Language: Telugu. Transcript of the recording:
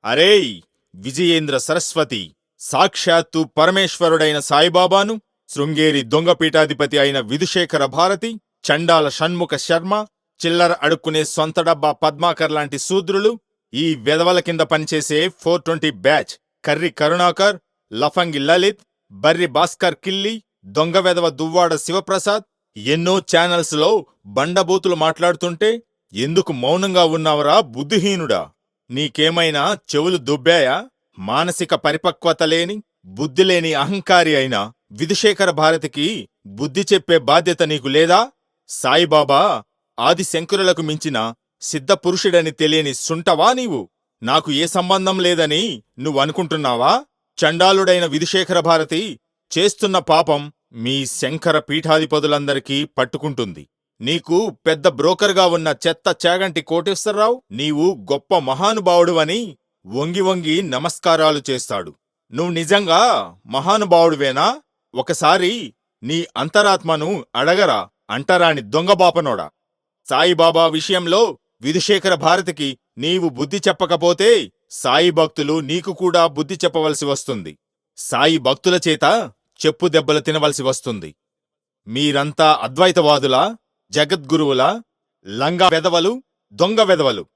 అరేయ్ విజయేంద్ర సరస్వతి, సాక్షాత్తు పరమేశ్వరుడైన సాయిబాబాను, శృంగేరి దొంగపీఠాధిపతి అయిన విధుశేఖర భారతి, చండాల షణ్ముఖ శర్మ, చిల్లర అడుక్కునే సొంత డబ్బా పద్మాకర్ లాంటి శూద్రులు, ఈ వెధవల కింద పనిచేసే 420 బ్యాచ్ కర్రి కరుణాకర్, లఫంగి లలిత్, బర్రి భాస్కర్ కిల్లి, దొంగ వెధవ దువ్వాడ శివప్రసాద్ ఎన్నో ఛానల్స్ లో బండబూతులు మాట్లాడుతుంటే ఎందుకు మౌనంగా ఉన్నావరా బుద్ధిహీనుడా? నీకేమైనా చెవులు దుబ్బాయా? మానసిక పరిపక్వత లేని, బుద్ధిలేని అహంకారి అయిన విధుశేఖర భారతికి బుద్ధి చెప్పే బాధ్యత నీకు లేదా? సాయిబాబా ఆదిశంకరులకు మించిన సిద్ధపురుషుడని తెలియని సుంటవా నీవు? నాకు ఏ సంబంధం లేదని నువ్వనుకుంటున్నావా? చండాలుడైన విధుశేఖర భారతి చేస్తున్న పాపం మీ శంకర పీఠాధిపతులందరికీ పట్టుకుంటుంది. నీకు పెద్ద బ్రోకర్గా ఉన్న చెత్త చాగంటి కోటేశ్వరరావు నీవు గొప్ప మహానుభావుడువని వంగి వంగి నమస్కారాలు చేస్తాడు. నువ్వు నిజంగా మహానుభావుడువేనా? ఒకసారి నీ అంతరాత్మను అడగరా అంటరాని దొంగబాపనోడా. సాయిబాబా విషయంలో విధుశేఖర భారతికి నీవు బుద్ధి చెప్పకపోతే సాయి భక్తులు నీకు కూడా బుద్ధి చెప్పవలసి వస్తుంది. సాయి భక్తుల చేత చెప్పు దెబ్బలు తినవలసి వస్తుంది. మీరంతా అద్వైతవాదులా, జగద్గురువులా, లంగా వెధవలు, దొంగ వెధవలు.